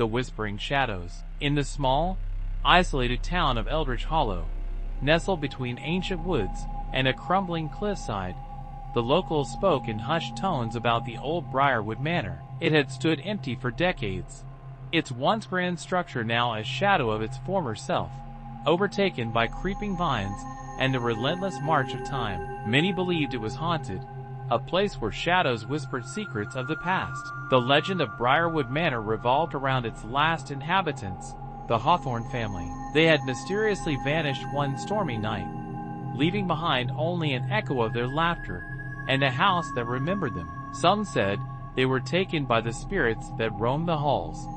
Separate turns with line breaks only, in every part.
The Whispering Shadows. In the small, isolated town of Eldritch Hollow, nestled between ancient woods and a crumbling cliffside, the locals spoke in hushed tones about the old Briarwood Manor. It had stood empty for decades, its once grand structure now a shadow of its former self, overtaken by creeping vines and the relentless march of time. Many believed it was haunted, a place where shadows whispered secrets of the past. The legend of Briarwood Manor revolved around its last inhabitants, the Hawthorne family. They had mysteriously vanished one stormy night, leaving behind only an echo of their laughter and a house that remembered them. Some said they were taken by the spirits that roamed the halls,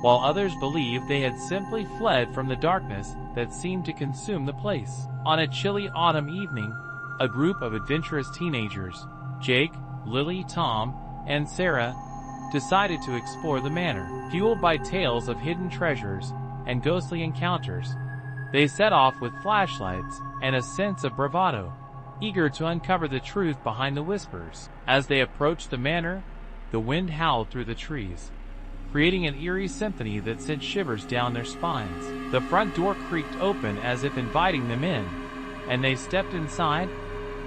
while others believed they had simply fled from the darkness that seemed to consume the place. On a chilly autumn evening, a group of adventurous teenagers, Jake, Lily, Tom, and Sarah, decided to explore the manor. Fueled by tales of hidden treasures and ghostly encounters, they set off with flashlights and a sense of bravado, eager to uncover the truth behind the whispers. As they approached the manor, the wind howled through the trees, creating an eerie symphony that sent shivers down their spines. The front door creaked open as if inviting them in, and they stepped inside,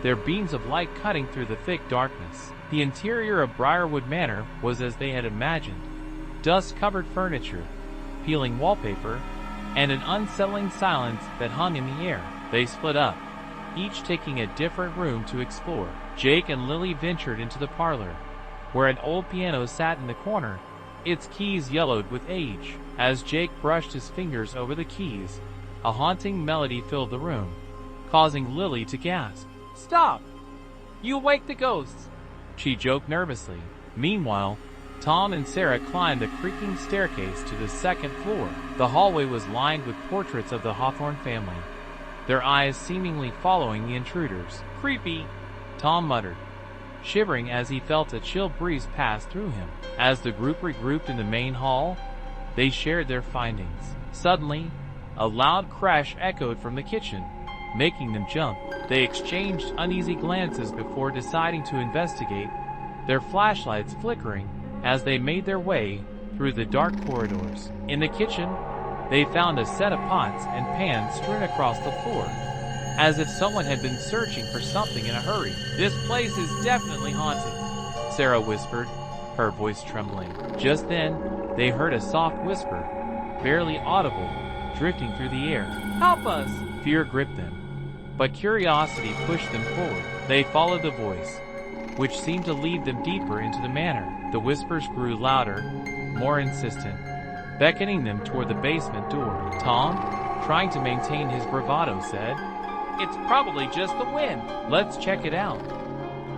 their beams of light cutting through the thick darkness. The interior of Briarwood Manor was as they had imagined: dust-covered furniture, peeling wallpaper, and an unsettling silence that hung in the air. They split up, each taking a different room to explore. Jake and Lily ventured into the parlor, where an old piano sat in the corner, its keys yellowed with age. As Jake brushed his fingers over the keys, a haunting melody filled the room, causing Lily to gasp. "Stop! You wake the ghosts!" she joked nervously. Meanwhile, Tom and Sarah climbed the creaking staircase to the second floor. The hallway was lined with portraits of the Hawthorne family, their eyes seemingly following the intruders. "Creepy," Tom muttered, shivering as he felt a chill breeze pass through him. As the group regrouped in the main hall, they shared their findings. Suddenly, a loud crash echoed from the kitchen, making them jump. They exchanged uneasy glances before deciding to investigate, their flashlights flickering as they made their way through the dark corridors. In the kitchen, they found a set of pots and pans strewn across the floor, as if someone had been searching for something in a hurry. "This place is definitely haunted," Sarah whispered, her voice trembling. Just then, they heard a soft whisper, barely audible, drifting through the air. "Help us!" Fear gripped them, but curiosity pushed them forward. They followed the voice, which seemed to lead them deeper into the manor. The whispers grew louder, more insistent, beckoning them toward the basement door. Tom, trying to maintain his bravado, said, "It's probably just the wind. Let's check it out."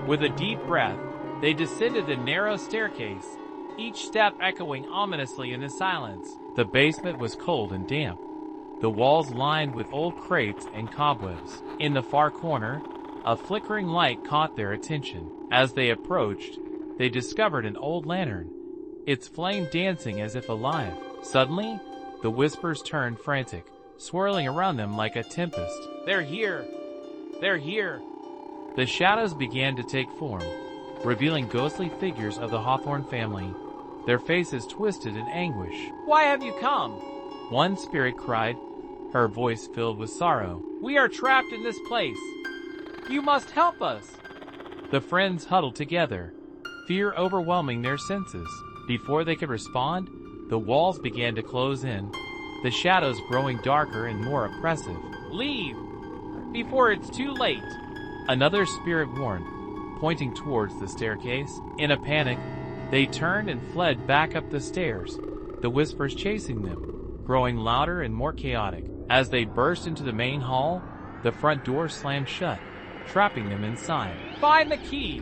With a deep breath, they descended the narrow staircase, each step echoing ominously in the silence. The basement was cold and damp, the walls lined with old crates and cobwebs. In the far corner, a flickering light caught their attention. As they approached, they discovered an old lantern, its flame dancing as if alive. Suddenly, the whispers turned frantic, swirling around them like a tempest. "They're here! They're here!" The shadows began to take form, revealing ghostly figures of the Hawthorne family, their faces twisted in anguish. "Why have you come?" One spirit cried, her voice filled with sorrow. "We are trapped in this place. You must help us." The friends huddled together, fear overwhelming their senses. Before they could respond, the walls began to close in, the shadows growing darker and more oppressive. "Leave, before it's too late," another spirit warned, pointing towards the staircase. In a panic, they turned and fled back up the stairs, the whispers chasing them, growing louder and more chaotic. As they burst into the main hall, the front door slammed shut, trapping them inside. "Find the key!"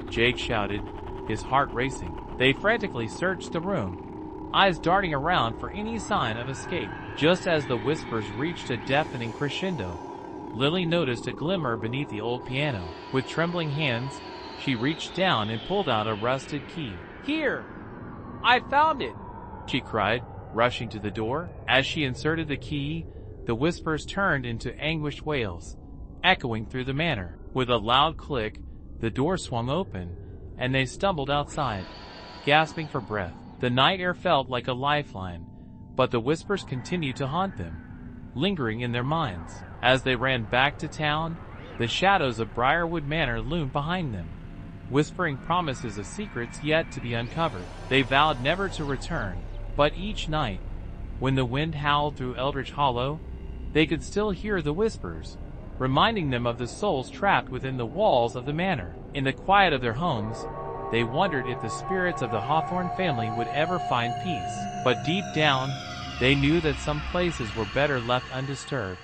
Jake shouted, his heart racing. They frantically searched the room, eyes darting around for any sign of escape. Just as the whispers reached a deafening crescendo, Lily noticed a glimmer beneath the old piano. With trembling hands, she reached down and pulled out a rusted key. "Here! I found it!" she cried, rushing to the door. As she inserted the key, the whispers turned into anguished wails, echoing through the manor. With a loud click, the door swung open, and they stumbled outside, gasping for breath. The night air felt like a lifeline, but the whispers continued to haunt them, lingering in their minds. As they ran back to town, the shadows of Briarwood Manor loomed behind them, whispering promises of secrets yet to be uncovered. They vowed never to return, but each night, when the wind howled through Eldritch Hollow, they could still hear the whispers, reminding them of the souls trapped within the walls of the manor. In the quiet of their homes, they wondered if the spirits of the Hawthorne family would ever find peace. But deep down, they knew that some places were better left undisturbed,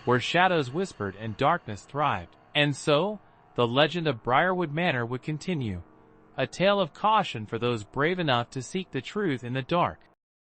where shadows whispered and darkness thrived. And so, the legend of Briarwood Manor would continue, a tale of caution for those brave enough to seek the truth in the dark.